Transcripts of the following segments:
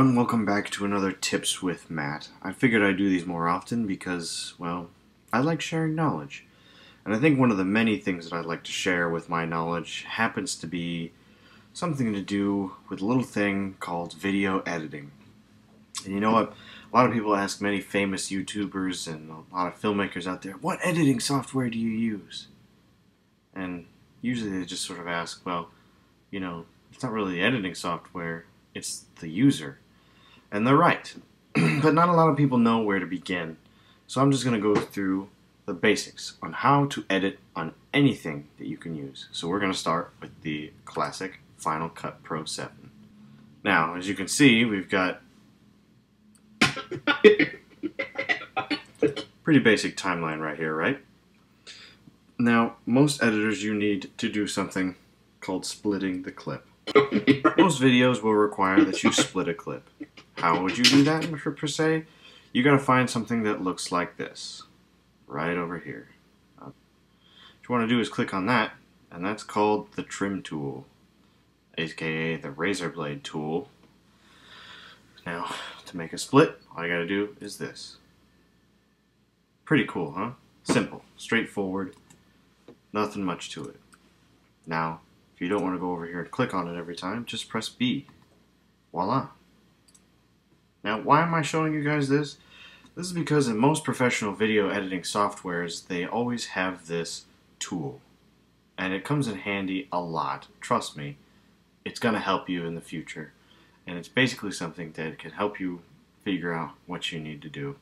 everyone, welcome back to another Tips with Matt. I figured I'd do these more often because, well, I like sharing knowledge. And I think one of the many things that I'd like to share with my knowledge happens to be something to do with a little thing called video editing. And you know what? A lot of people ask many famous YouTubers and a lot of filmmakers out there, what editing software do you use? And usually they just sort of ask, well, it's not really the editing software, it's the user. And they're right. But not a lot of people know where to begin. So I'm just going to go through the basics on how to edit on anything that you can use. So we're going to start with the classic Final Cut Pro 7. Now, as you can see, we've got pretty basic timeline right here, right? Now, most editors, you need to do something called splitting the clip. Most videos will require that you split a clip. How would you do that per se? You gotta find something that looks like this, right over here. What you want to do is click on that, and that's called the trim tool, aka the razor blade tool. Now, to make a split, all you gotta do is this. Pretty cool, huh? Simple, straightforward, nothing much to it. Now, if you don't want to go over here and click on it every time, just press B. Voila. Now, why am I showing you guys this? This is because in most professional video editing softwares, they always have this tool. And it comes in handy a lot. Trust me, it's going to help you in the future. And it's basically something that can help you figure out what you need to do.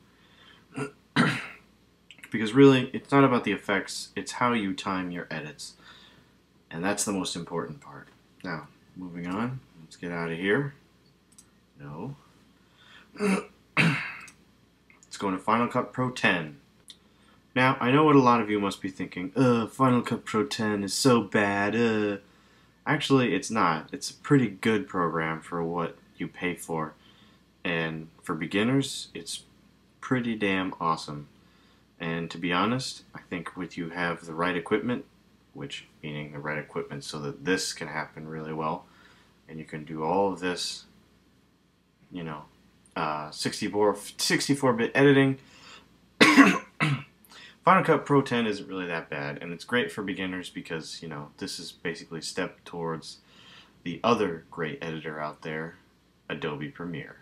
Because really, it's not about the effects, it's how you time your edits. And that's the most important part. Now, moving on, let's get out of here. No. Let's go into Final Cut Pro 10. Now, I know what a lot of you must be thinking, Final Cut Pro 10 is so bad, Actually, it's not. It's a pretty good program for what you pay for. And for beginners, it's pretty damn awesome. And to be honest, I think with you have the right equipment, which meaning the right equipment so that this can happen really well, and you can do all of this, 64-bit editing. Final Cut Pro 10 isn't really that bad, and it's great for beginners because, this is basically a step towards the other great editor out there, Adobe Premiere.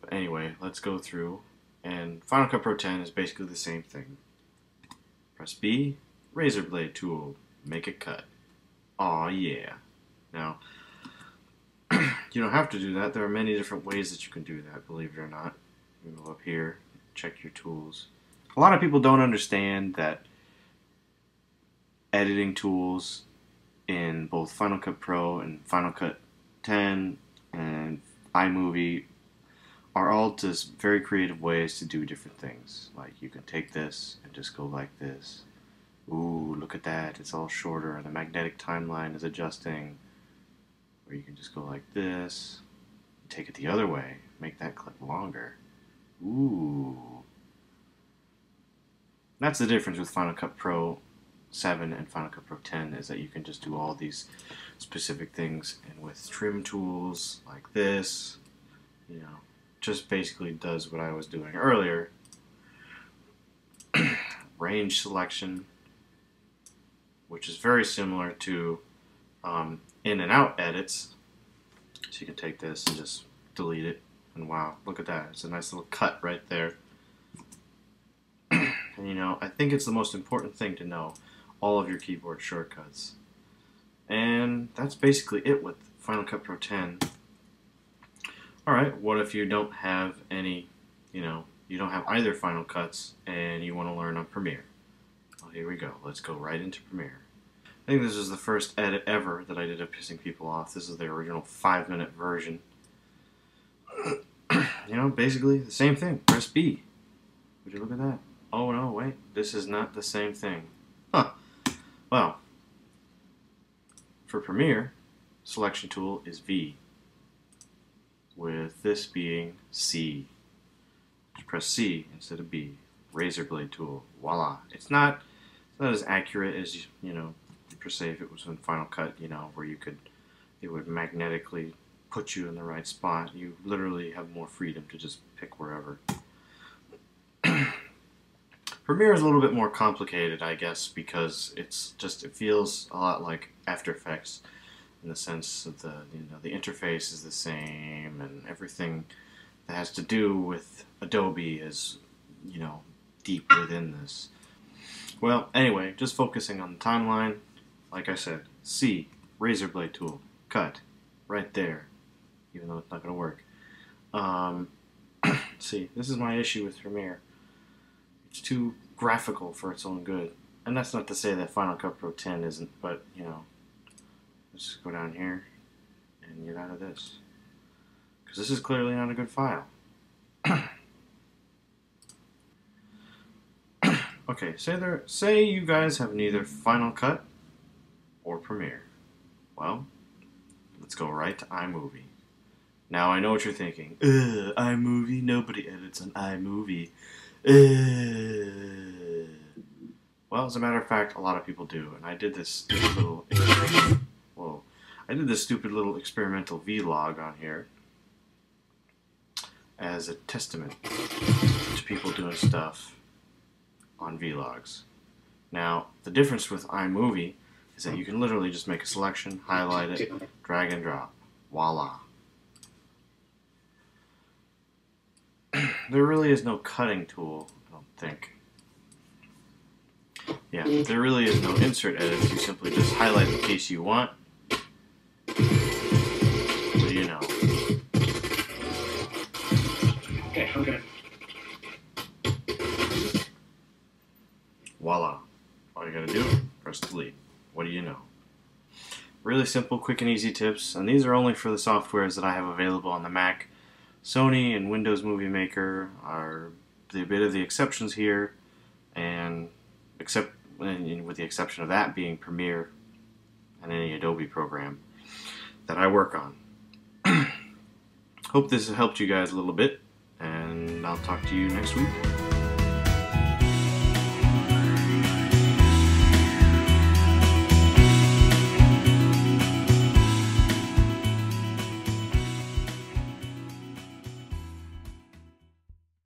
But anyway, let's go through, and Final Cut Pro 10 is basically the same thing. Press B, razor blade tool, make a cut. Aw, yeah. Now, you don't have to do that. There are many different ways that you can do that, believe it or not. You can go up here, check your tools. A lot of people don't understand that editing tools in both Final Cut Pro and Final Cut 10 and iMovie are all just very creative ways to do different things. Like you can take this and just go like this. Ooh, look at that. It's all shorter and the magnetic timeline is adjusting. Or you can just go like this. Take it the other way. Make that clip longer. Ooh. That's the difference with Final Cut Pro 7 and Final Cut Pro 10 is that you can just do all these specific things. And with trim tools like this, just basically does what I was doing earlier. Range selection, which is very similar to in and out edits. So you can take this and just delete it, and wow, look at that. It's a nice little cut right there. And I think it's the most important thing to know all of your keyboard shortcuts. And that's basically it with Final Cut Pro 10. Alright, what if you don't have any, you don't have either Final Cuts and you want to learn on Premiere? Well, here we go. Let's go right into Premiere. I think this is the first edit ever that I did of pissing people off. This is the original 5-minute version. Basically the same thing. Press B. Would you look at that? Oh no, wait. This is not the same thing. Huh. Well, for Premiere, selection tool is V, with this being C. Just press C instead of B. Razor blade tool. Voila. It's not as accurate as per se if it was in Final Cut, where it would magnetically put you in the right spot. You literally have more freedom to just pick wherever. Premiere is a little bit more complicated, I guess, because it feels a lot like After Effects in the sense of the interface is the same and everything that has to do with Adobe is, deep within this. Well, anyway, just focusing on the timeline, like I said, C, razor blade tool, cut, right there, even though it's not going to work. See, this is my issue with Premiere. It's too graphical for its own good. And that's not to say that Final Cut Pro 10 isn't, but, let's just go down here and get out of this. Because this is clearly not a good file. Okay, say you guys have neither Final Cut or Premiere. Well, let's go right to iMovie. Now I know what you're thinking. iMovie? Nobody edits on iMovie. Well, as a matter of fact, a lot of people do, and I did this stupid little experimental vlog on here as a testament to people doing stuff on vlogs. Now, the difference with iMovie is that you can literally just make a selection, highlight it, drag and drop. Voila. There really is no cutting tool, I don't think. Yeah, there really is no insert edit. You simply just highlight the piece you want. What do you know? Okay, I'm good. Voila. All you gotta do, press delete. What do you know? Really simple, quick and easy tips, and these are only for the softwares that I have available on the Mac. Sony and Windows Movie Maker are a bit of the exceptions here, and with the exception of that being Premiere and any Adobe program that I work on. Hope this has helped you guys a little bit, and I'll talk to you next week.